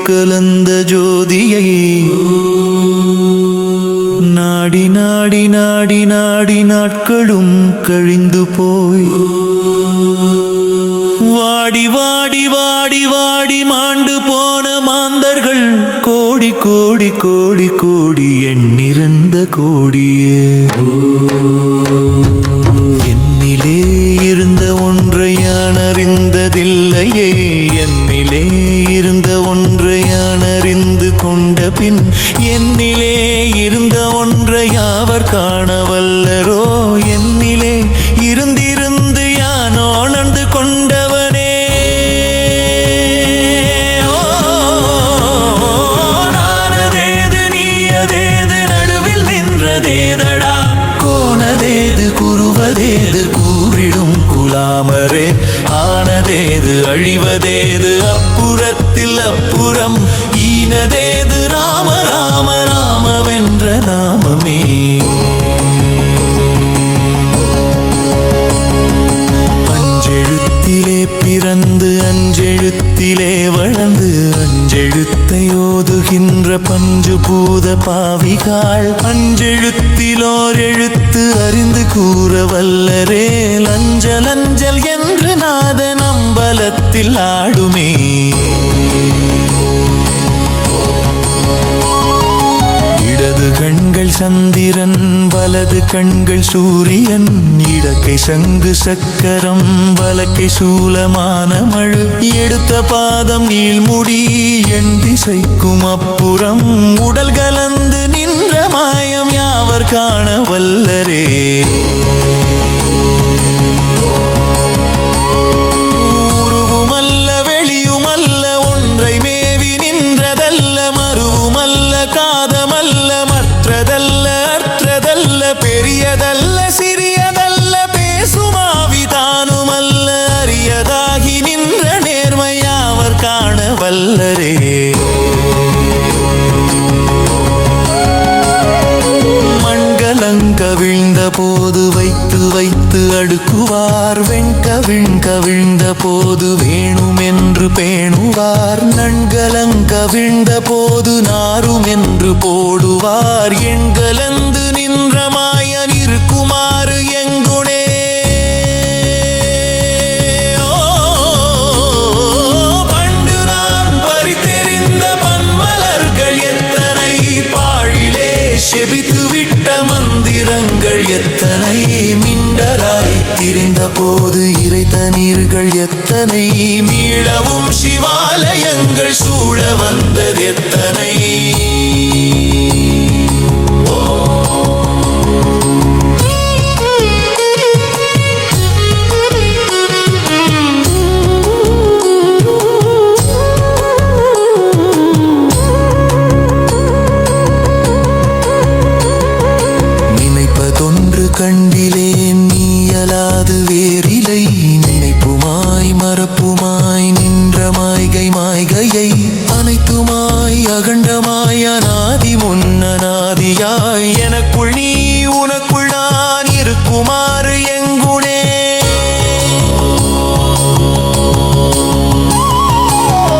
கலந்த ஜோதியை நாடி நாடி நாடி நாடி நாட்களும் கழிந்து போய் வாடி வாடி வாடி வாடி மாண்டு போன மாந்தர்கள் கோடி கோடி கோடி கோடி எண்ணிறந்த கோடியே என்னிலே இருந்த ஒன்றை யான் அறிந்ததில்லையே என்னிலே இருந்த ஒன்றை யான் அறிந்து கொண்ட பின் என்னிலே இருந்த ஒன்றை யாவர் காண வல்லரோ என்னிலே இருந்திருந்து யான் உணர்ந்து கொண்டவனே நானதேது நீயதேது நடுவில் நின்றதேதடா கோணதேது குருவதேது கூறிடும் குலாமரே ஆனதேது அழிவதேது அப்புறத்தில் அப்புறம் ஈனதேது ராம ராம ராமவென்ற நாமமே அஞ்செழுத்திலே பிறந்து அஞ்செழுத்திலே வளர்ந்து அஞ்செழுத்தை ஓதுகின்ற பஞ்சுபூத பாவிகாள் அஞ்செழுத்திலோர் எழுத்து அறிந்து கூற வல்லரே லஞ்சல் அஞ்சல் என்று நாதன் அம்பலத்தில் ஆடுமே இடது கண்கள் சந்திரன் வலது கண்கள் சூரியன் இடக்கை சங்கு சக்கரம் வலக்கை சூலமான மழு எடுத்த பாதம் நீள்முடி என் திசைக்கும் அப்புறம் உடல் கலந்து நின்ற மாயம் யாவர் காண வல்லரே உருவுமல்ல வெளியுமல்ல ஒன்றை மேவி நின்றதல்ல மருவுமல்ல காதமல்ல மற்றதல்ல அற்றதல்ல பெரியதல்ல சிறியதல்ல பேசுமாவிதானுமல்ல அரியதாகி நின்ற நேர்மையாவர் காண வல்லரே கவிழ்ந்த போது வைத்து வைத்து அடுக்குவார் வெண்கவிழ்ந்த போது வேணும் என்று பேணுவார் நன்கலங்கவிழ்ந்த போது நாரும் என்று போடுவார் எண்கலந்து நின்ற மாயன் இருக்குமாறு எங்குணே பண்டு நான் பறித்தெறிந்த பன்மலர்கள் எத்தனை பாழிலே செபித்து மந்திரங்கள் எத்தனை மிண்டராய் திரிந்த போது இறைத்த நீர்கள் எத்தனை மீளவும் சிவாலயங்கள் சூழ வந்தது எத்தனை கண்டிலேன் நீயலாது வேறிலை நினைப்புமாய் மறப்புமாய் நின்ற மாய்கை மாய்கையை அனைத்துமாய் அகண்டமாய் அநாதி முன்னநாதியாய் எனக்குள் நீ உனக்குள் நான் இருக்குமாறு எங்குணே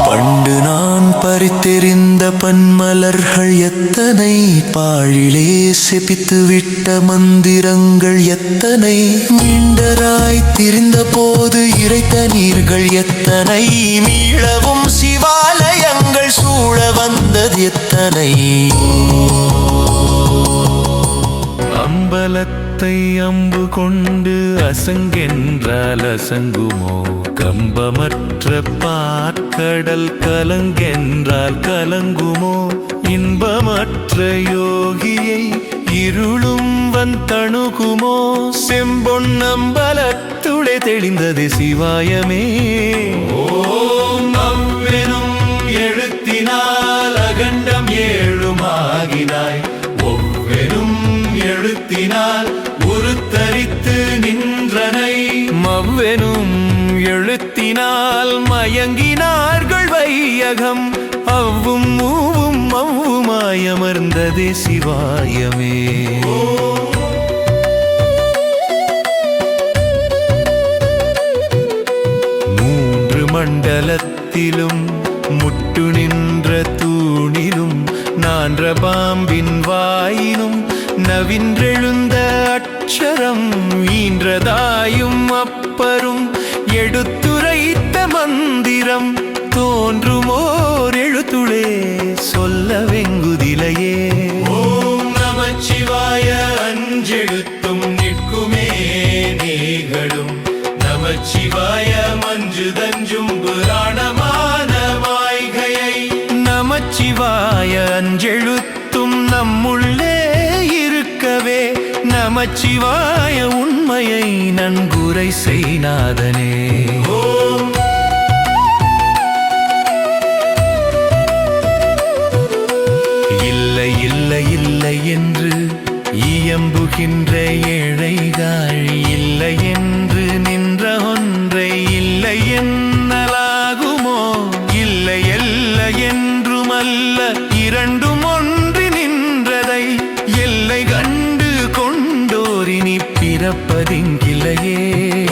பண்டு நான் பறித்தெறிந்த பன்மலர்கள் எத்தனை பாழிலே செபித்து விட்ட மந்திரங்கள் எத்தனை மீண்டராய் திரிந்த போது இறைத்த நீர்கள் எத்தனை மீளவும் சிவாலயங்கள் சூழ வந்தது எத்தனை அம்பலத்தை அம்பு கொண்டு அசங்கென்றால் அசங்குமோ கம்பமற்ற பாற்கடல் கலங்கென்றால் கலங்குமோ இன்பமற்ற யோகியை இருளும் வந்தணுகுமோ செம்பொன்னம்பலத்துளே தெளிந்தது சிவாயமே ஓம் அவ்வெனும் எழுத்தினால் அகண்டம் ஏழுமாகினாய் ஒவ்வெனும் எழுத்தினால் உருத்தரித்து நின்றனை மவ்வெனும் எழுத்தினால் மயங்கினார்கள் வையகம் அவ்வும் மூவும் மவ்வுமாயமர்ந்ததே சிவாயமே மூன்று மண்டலத்திலும் முட்டு நின்ற நரபாம்பின் வாயினும் நவின்றெழுந்த அட்சரம் ஈன்றதாயும் அப்பரும் எடுத்துரைத்த மந்திரம் தோன்றுமோர் எழுத்துளே சொல்ல வெங்குதிலையே. ஓம் நமச்சிவாய அஞ்செழுத்தும் நிற்குமே நீகளும் நமச்சிவாய மஞ்சு தஞ்சும் புராணமான மாய்கையை. நமச்சிவாய அஞ்செழுத்தும் நம்முள்ளே இருக்கவே நமச்சிவாய உண்மையை நன்குரை செய்நாதனே. ஓம் இல்லை இல்லை இல்லை என்று இயம்புகின்ற ஏழைகள் இல்லை என்று நின்ற ஒன்றை இல்லை என்னலாகுமோ. இல்லை அல்ல என்றுமல்ல இரண்டும் ஒன்றி நின்றதை எல்லை கண்டு கொண்டோரினி பிறப்பதிங்கிலையே.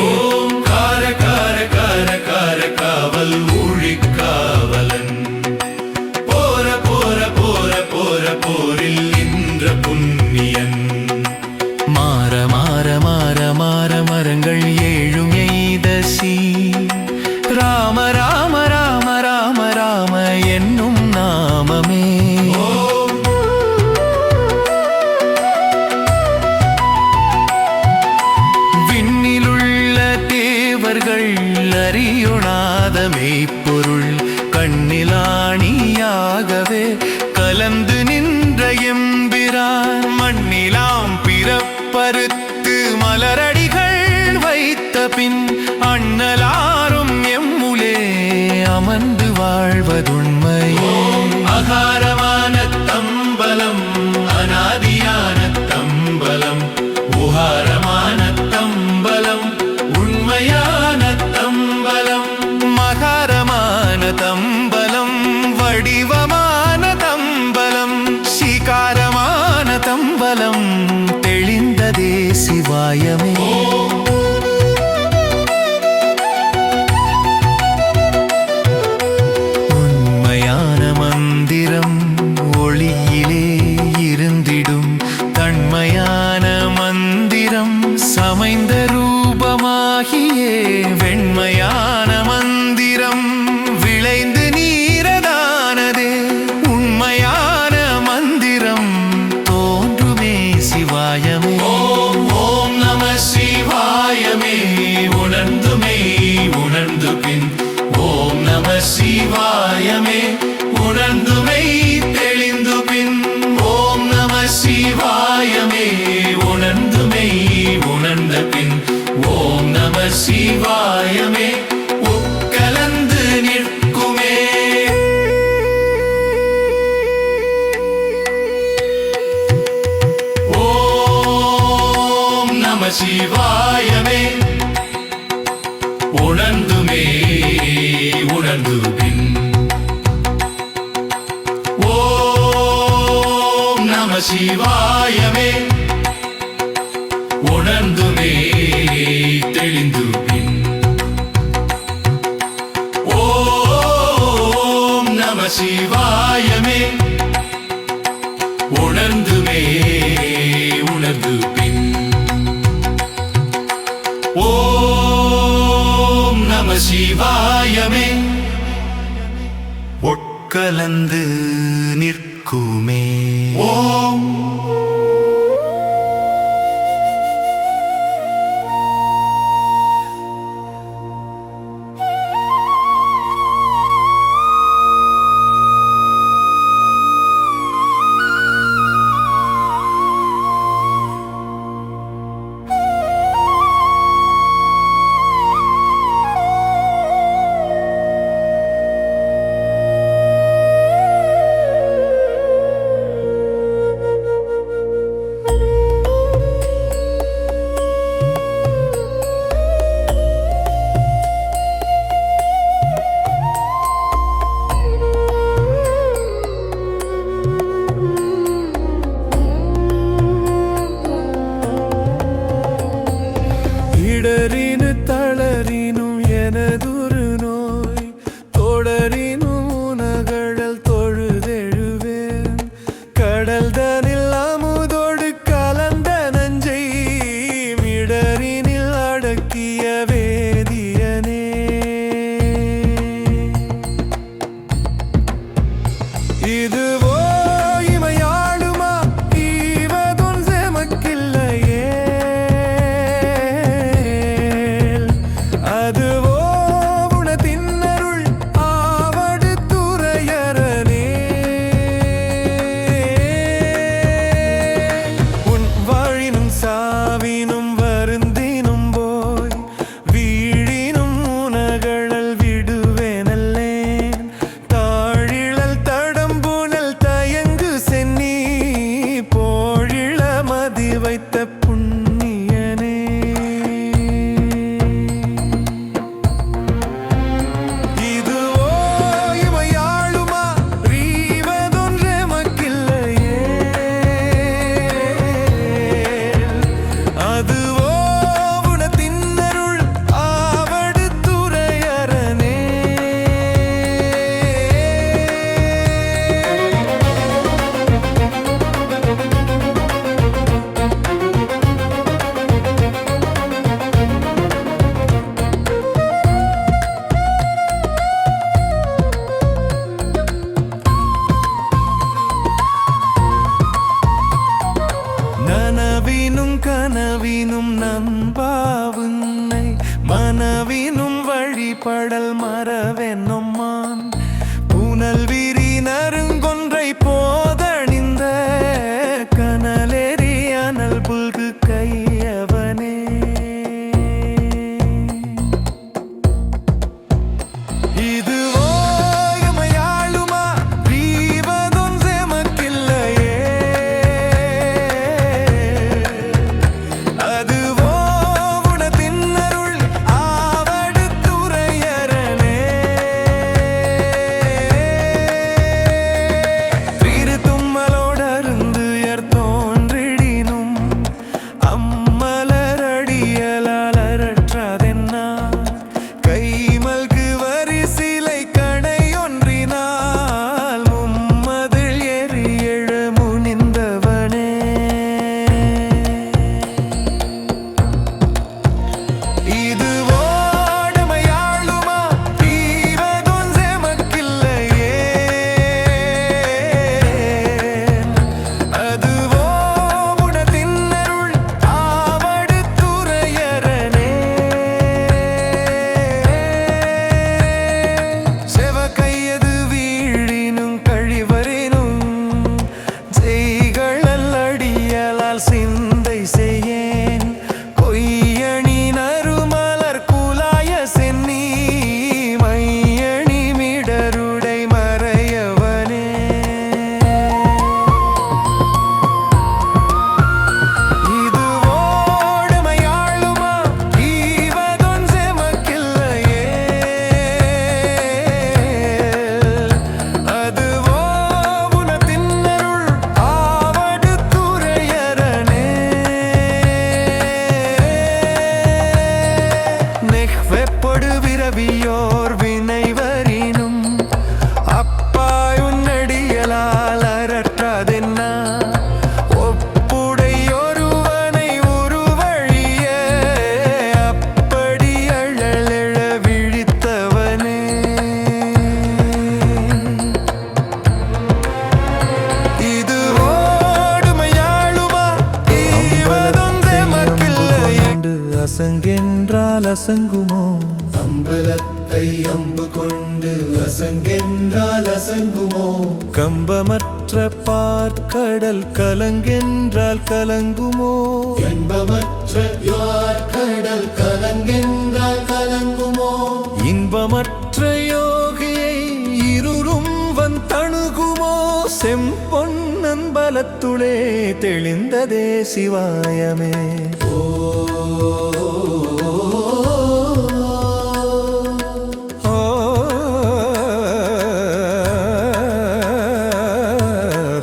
ஓம் கார கார கார கார காவல் ஊழிக்காவலன் போர போர போர போர போரில் நின்ற புண்ணியன். மாற மாற மாற மாற மரங்கள் ஏழும் எய்தசி ராம ராம ராம ராம ராம என்னும் நாமமே. விண்ணிலுள்ள தேவர்கள் அறியுணாத மெய்ப்பொருள் கண்ணிலாணியாகவே கலந்து நின்ற எம்பிரான் மண்ணிலாம் பிறப்பறுத்து மலரடிகள் வைத்த பின் அண்ணலாரும் எம்முலே அமர்ந்து வாழ்வதுண்மை. அகாரமான தம்பலம் அநாதியான தம்பலம் உகாரமான தம்பலம் உண்மையான தம்பலம். மகாரமான தம்பலம் வடிவமான தம்பலம் சீகாரமான தம்பலம் தெளிந்ததே சிவாயமே. உண்மையான மந்திரம் ஒளியிலே இருந்திடும் தன்மையான மந்திரம் சமைந்த ரூபமாகியே வெண்மையான மந்திரம் விளைந்து நீரதானதே. உண்மையான மந்திரம் தோன்றுமே சிவாயமே. ஓம் ஓம் நம சிவாயமே உணர்ந்துமே உணர்ந்து பின். ஓம் நம சிவாயமே உணர்ந்துமை தெளிந்து பின். ஓம் நம சிவாயமே உணர்ந்துமை உணர்ந்த பின். ஓம் நம சிவாயமே உட்கலந்து நிற்குமே. ஓம் நம சிவாயமே உணர்ந்துமே உணர்ந்து பின். ஓம் நம சிவாயமே உணர்ந்துமே தெளிந்து பின். ஓம் நம சிவாயமே உணர்ந்துமே உணர்ந்து பின். ஓம் நம சிவாயமே உட்கலந்து நிற்குமே. ஓம் இடறினு தளறினும் எனதுரு நோய் தொடரினும் உனகழல் தொழுதெழுவேன். அடக்கிய வேதியனே. இதுவோ இமையாளுமா ஈவதொன் செமக்கில்லையே. அதுவோ உனதின்னருள் ஆவடு துறையரனே. உன் வாழினும் சாவினும் வருந்தினும் போய் வீழினும் உனகழல் விடுவேனல்லேன். தாழிழல் தடம்புனல் தயங்கு சென்னி போழிள மதி வைத்த புண்ணியனே. இதுவோ இமையாளுமா ரீவதொன்றெமக்கில்லையே. அதுவோ உனதின்னருள் ஆவடு துறையரனே. நனவினும் கனவினும் நம்பாவுன்னை மனவினும் வழிபடல் மறவென்னும்மான். புனல் விரி நறுங்கொன்றை போதணிந்த கனலெறி அனல் புல்கு கையவனே. இதுவோ இமையாளுமா ரீவதொன் செமக்கில்லையே. அதுவோ உனதின்னருள் ஆவடு துறையரனே. திரு தும்மலோடருந்து தோன்றிடினும் அம்மலரடியலால் அரற்றாதென்னா. கைமல்கு வரிசிலை கணையொன்றினால் மும்மதில் எரி எழ முனிந்தவனே. இதுவோ இமையாளுமா ஈவதொன் செமக்கில்லையே. அதுவோ உனதின்னருள் ஆவடு துறையரனே. செவக்கையது வீழினும் கழிவரேனும் செய்களல் அடியலால் சிந்தை செய்யேன். கொய்யணி நறுமலர் குலாய சென்னி மையணி மிடருடை மறையவனே. இதுவோ இமையாளுமா ஈவதொன் செமக்கில்லையே. அதுவோ உனதின்னருள் ஆவடு துறையரனே. நெஹ்வெப்பொடு விரவியோர் வினைவரினும் அப்பாய் உன்னடியலால் அரற்றாதென்னா. ஒப்புடையொருவனை உருவழிய அப்படி அழலெழ விழித்தவனே. இதுவோ இமையாளுமா ஈவதொன் செமக்கில்லையே. அசங்கென்றால் அசங்குமோ. அம்பலத்தை அம்பு கொண்டு அசங்கென்றால் அசங்குமோ. கம்பமற்ற பார்க்கடல் கலங்கென்றால் கலங்குமோ. இன்பமற்ற யார் கடல் கலங்கென்றால் கலங்குமோ. இன்பமற்ற யோகியை இருளும் வந்தணுகுமோ. செம்பொன்னன் பலத்துளே தெளிந்ததே சிவாயமே.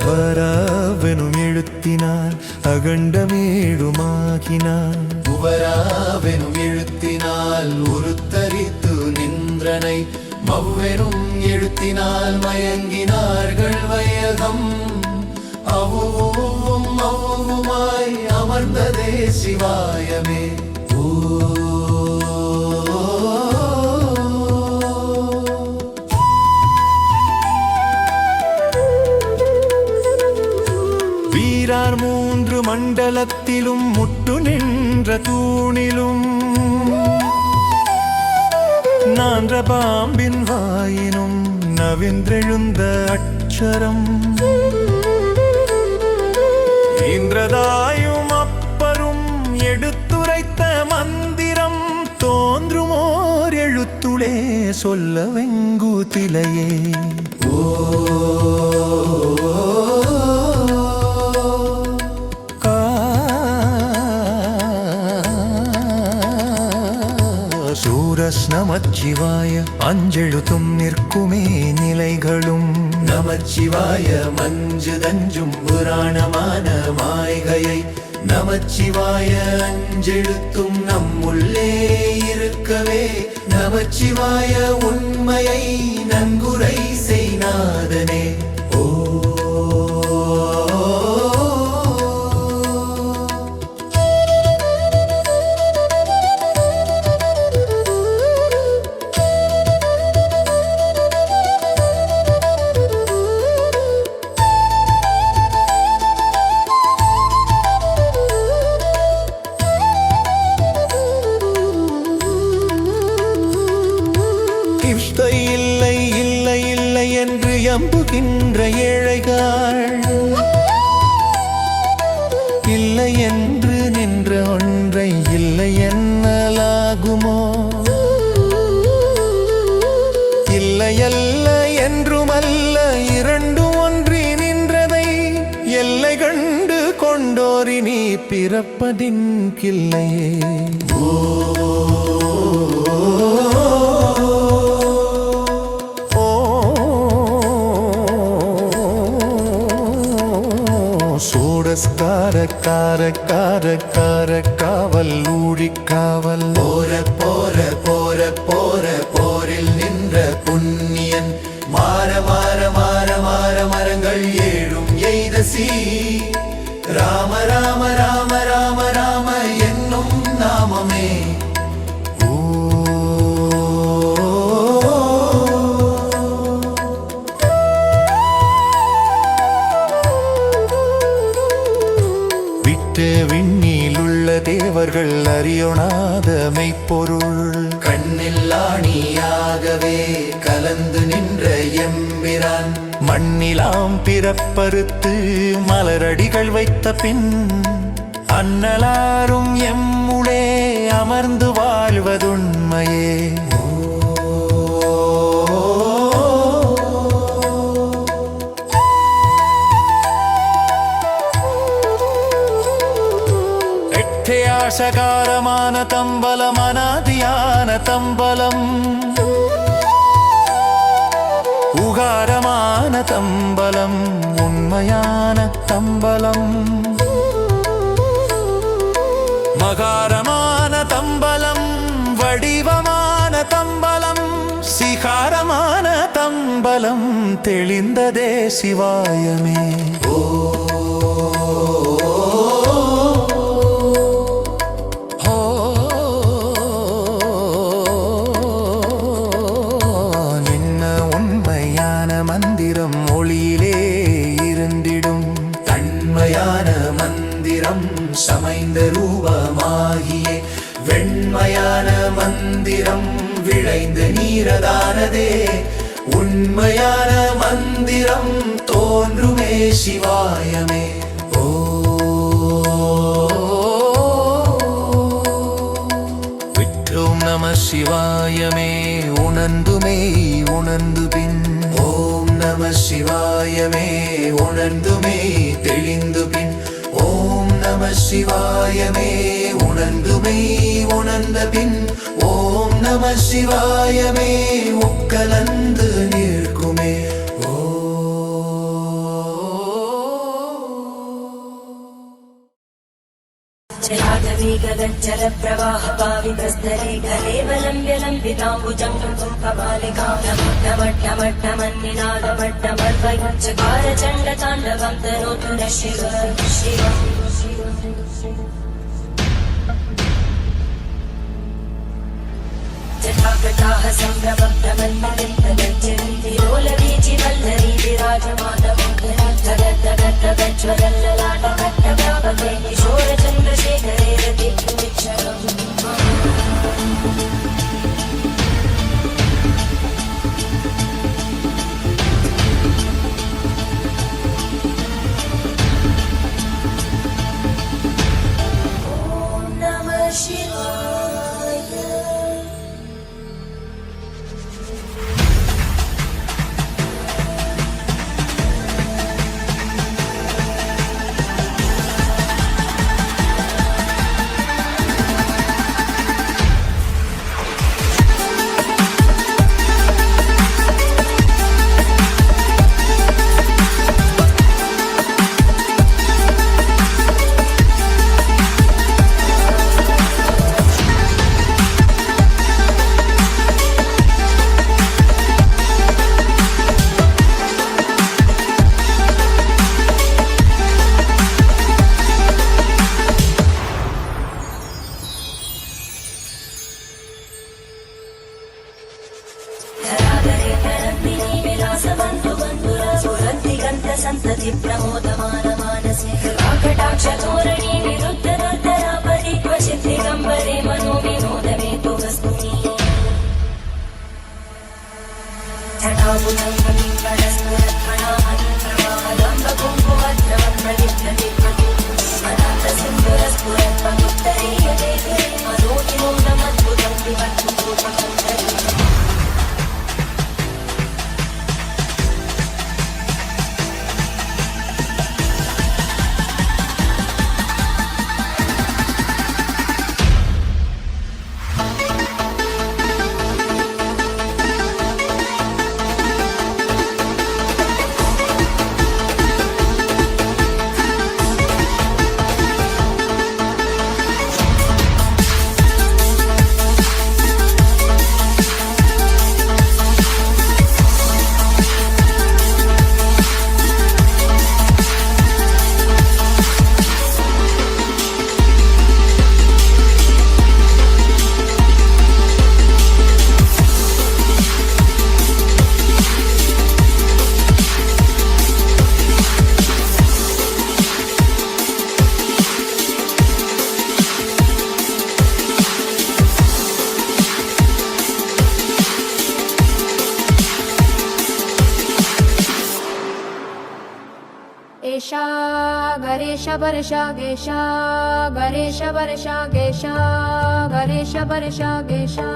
வராவெனும் எழுத்தினால் அகண்டமேழுமாகினான். உவராவெனும் எழுத்தினால் உருத்தரித்து நின்றனை மவ்வெனும் எழுத்தினால் மயங்கினார்கள் வையகம். அவுவும் அவுவுமாய் அமர்ந்ததே சிவாயமே. ஓ மண்டலத்திலும் முட்டு நின்ற தூணிலும் நான்ற பாம்பின் வாயினும் நவின்றெழுந்த அட்சரம் இன்றதாயும் அப்பரும் எடுத்துரைத்த மந்திரம் தோன்றுமோர் எழுத்துளே சொல்ல வெங்குதிலையே சூரஸ் நமச்சிவாய அஞ்செழுத்தும் நிற்குமே நிலைகளும் நமச்சிவாய மஞ்சுதஞ்சும் புராணமான மாய்கையை நமச்சிவாய அஞ்செழுத்தும் நம்முள்ளே இருக்கவே நமச்சிவாய உண்மையை நன்குரை செய்நாதனே ஓ இல்லை இல்லை இல்லை என்று எம்புகின்ற ஏழைகள் இல்லை என்று நின்ற ஒன்றை இல்லை என்னலாகுமோ இல்லையல்ல என்றுமல்ல இரண்டும் ஒன்றி நின்றதை எல்லை கண்டு கொண்டோரினி பிறப்பதின் கில்லையே சூடஸ்கார கார கார கார காவல் ஊழிக்காவல் போர போர போர போர போரில் நின்ற புண்ணியன் மாற மாற மாற மாற மரங்கள் ஏழும் எய்தசி ராம ராம ராம ராம ராம என்னும் நாமமே விண்ணில் உள்ள தேவர்கள் அறியொணாத மெய்ப்பொருள் கண்ணில் ஆணியாகவே கலந்து நின்ற எம்பிரான் மண்ணிலாம் பிறப்பறுத்து மலரடிகள் வைத்த பின் அன்னலாரும் எம்முளே அமர்ந்து வாழ்வதுண்மையே சகாரமான தம்பலம் அநாதியான தம்பலம் உகாரமான தம்பலம் உண்மையான தம்பலம் மகாரமான தம்பலம் வடிவமான தம்பலம் சிகாரமான தம்பலம் தெளிந்ததே சிவாயமே மந்திரம் ஒளியிலே இருந்திடும் தன்மையான மந்திரம் சமைந்த ரூபமாகியே வெண்மையான மந்திரம் விளைந்த நீரதானதே உண்மையான மந்திரம் தோன்றுமே சிவாயமே ஓ விட்டோம் நம சிவாயமே உணர்ந்துமே உணர்ந்து பின் ஓம் நம சிவாயமே உணர்ந்துமே தெளிந்து பின் ஓம் நம சிவாயமே உணர்ந்துமே உணர்ந்த பின் ஓம் நம சிவாயமே உட்கலந்து நிற்குமே जल प्रवाह पावितस्तरे गलेवलम्ब्य लम्बिताम्बुजं कपालिकामट्टमट्टमट्टमन्निनादमट्टमर्वचकार चण्डताण्डवं तनोतु न शिव जटाकटाः सम्भ्रमप्रमन्मलिन्तगज्जन्तिरोलवीचि वल्लरी विराजमानमोदरी जगद्दगद्दगज्ज्वलल्ललाटकट्टव्याप प्रजापते किशोर चन्द्रशेखरे रतिक्षरम् संतति प्रमोदमान मानसे कृपाकटाक्ष धोरणी विरुद्ध दुर्धरापदि क्वचित् दिगम्बरे मनो विनोदमे तु वस्तुनि एषा गणेश वर्ष गेशा गणेश वर्ष गेशा गणेश वर्ष गेशा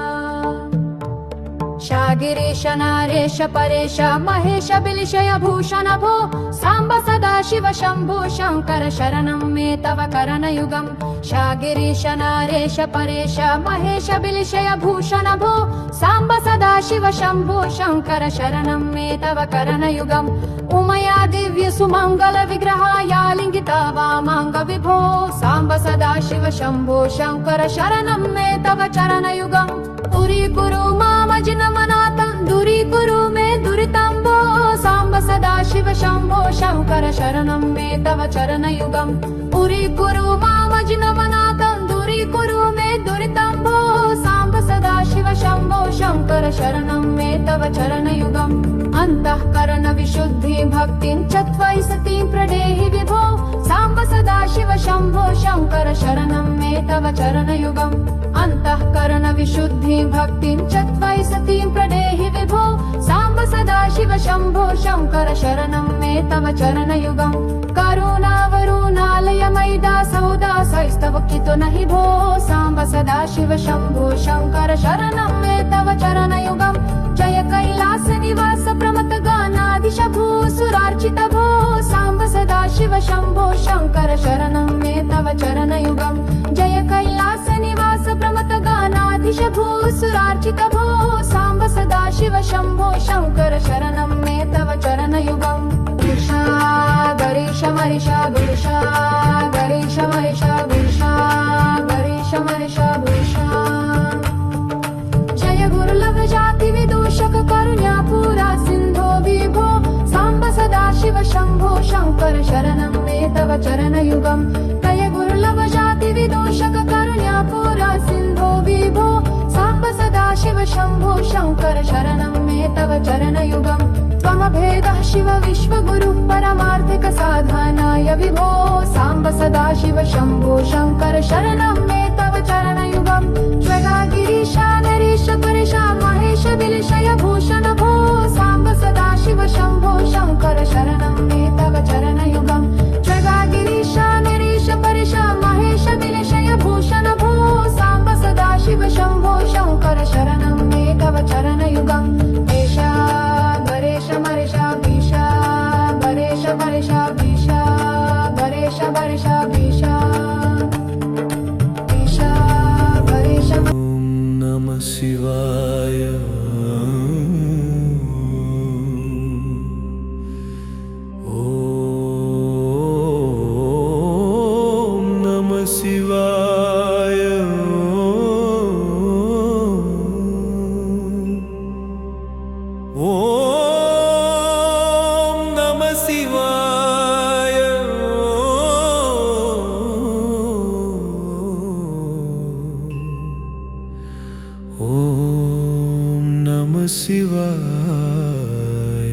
शागिरीश नारेश परेश महेश बिलिशय भूषण भो सांब सदा शिव शंभो शंकर शरणं मे तव करणयुगम् शागिरीश नारेश परेश महेश बिलिशय भूषण भो सांब सदा शिव शंभो शंकर शरणं मे तव करणयुगम् उमया दिव्य सुमंगल विग्रहाया लिंगिता वामांग विभो सांब सदा शिव शंभो शंकर शरणं मे तव चरणयुगम् पुरी गुरु मामजिन मनातं दुरी गुरु मे दुरितंबो सांब सदा शिव शंभो शंकर शरणं मे तव चरणयुगम् पुरी गुरु मामजिन मनातं दुरी गुरु मे दुरितंबो सांब सदा शिव शंभो शंकर शरणं मे तव चरणयुगम् अंतःकरण विशुद्धि भक्तिं च त्वयि सतीं प्रदेहि विभो सांब सदा शिव शंभो शंकर शरणं मे तव चरणयुगम् अंतःकरण विशुद्धि भक्तिं च त्वयि सतीं प्रदेहि विभो सांब सदा शिव शंभो शंकर शरणं मे तव चरणयुगम् करुणावरुणालय मैदा सौदा सैस्तव कितो नहि भो सांब सदा शिव शंभो शंकर शरणं मे तव चरणयुगम् जय कैलास निवास प्रमत गानाधीश भो सुरार्चित भो सांब सदा शिव शंभो शंकर शरणं मे तव चरणयुगम् जय कैलास निवास प्रमत गानाधीश भो सुरार्चित भो सांब सदा शिव शंभो शंकर शरणं मे तव चरणयुगम् गुरुषा गणेश महेशा गुरुषा गणेश महेशा गुरुषा गणेश महेशा गुरुषा जय गुरुलभ जाति विदूषक करुण्या पूरा सिंधो विभो सांब सदा शिव शंभो शंकर शरणं मे तव चरणयुगम् जय गुरुलभ जाति विदूषक करुण्या पूरा सिंधो विभो सांब सदा शिव शंभो शंकर शरणं मे तव चरणयुगम् त्वमभेदः शिव विश्वगुरुः परमार्थिक साधनाय विभो साम्ब सदा शिव शम्भो शङ्कर शरणं मे तव चरणयुगम् ज्वगागिरीशा नरेश परेशा महेश विलिशय भूषण भो साम्ब सदा शिव शम्भो शङ्कर शरणं मे तव चरणयुगम् ज्वगागिरीशा नरेश परेशा महेश विलिशय भूषण भो साम्ब सदा शिव शम्भो शङ्कर शरणं मे तव चरणयुगम् एषा गणेश मरेशा भीषा गणेश परेशा भीषा गणेश परेशा भीषा भीषा गणेश नमः शिवाय ओम नमः शिवाय ओम नमः शिवाय ओम नमः शिवाय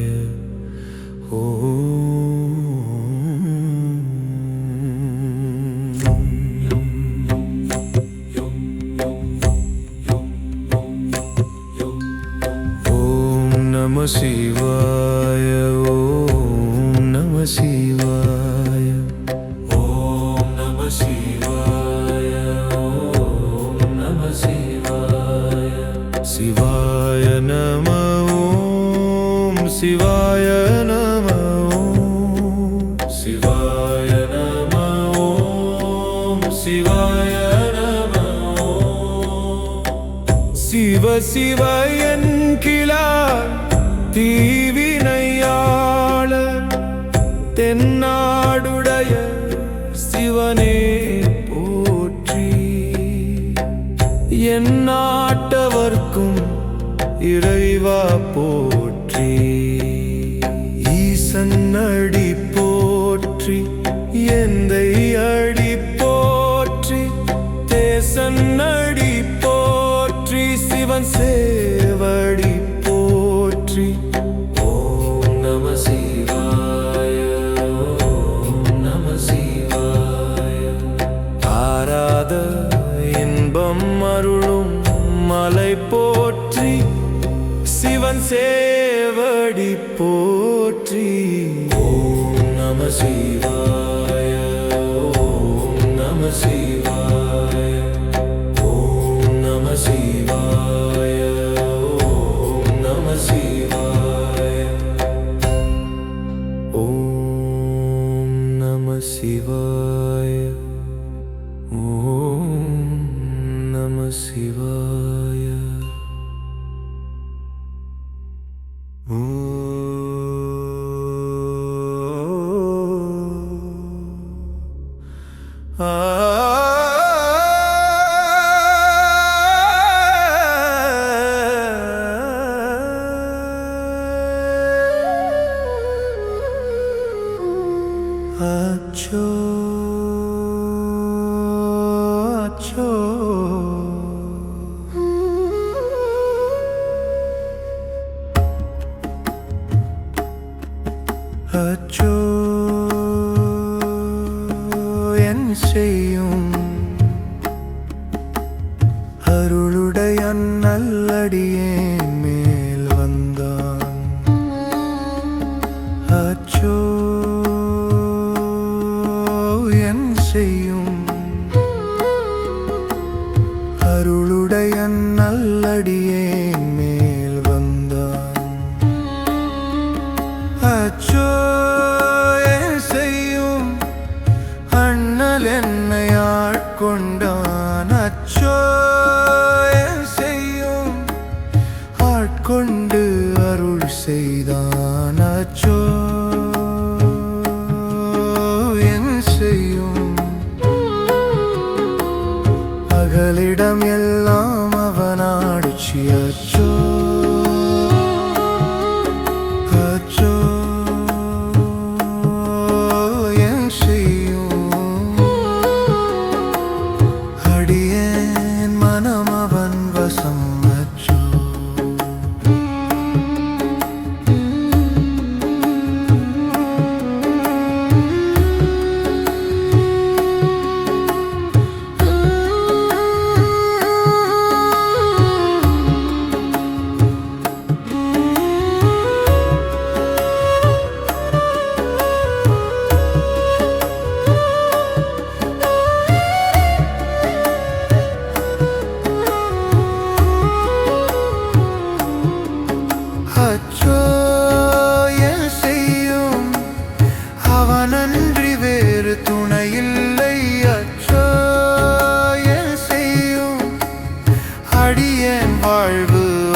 ओम नमः शिवाय ओम नमः शिवाय ओम नमः शिवाय ओम नमः शिवाय शिवाय नमः ओम शिवाय नमः ओम शिवाय नमः ओम शिवाय नमः शिव शिव என்கிறார் தீவினையாளர் தென்னாடுடைய சிவனே போற்றி என் நாட்டவர்க்கும் இறைவா போற்றி ஈசன் அடி போற்றி எந்தை அடி போற்றி தேசன் அடி போற்றி சிவன் சேவடி போற்றி ஓம் நம சிவாய ஓம் நம சிவாய ஆராத இன்பம் அருளும் மலை போற்றி சிவன் சேவடி போற்றி ஓம் நம சிவாய ஓம் நம சிவாய ஓம் நம சிவாய ஓம் நம சிவாய ஓம் நம சிவாய ஓம் நம சிவாய அச்சோ அச்சோ அச்சோ என் செய்யும் அருளுடைய நல்லடியேன் மேல் வந்தான் அச்சோ என் செய்யும் அருளுடைய நல்லடியேன் மேல் வந்தான் அச்சோ என் செய்யும் அண்ணல் என்னை ஆட்கொண்டான் அச்சோ என் செய்யும் ஆட்கொண்டு அருள் செய்தான் அச்சோ என் செய்யும் அகலிடம் எல்லாம் அவனாட்சி அச்சோ அச்சோ என் செய்யும் அடியேன் மனம் அவன் வசம் அச்சோ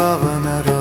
அவனரு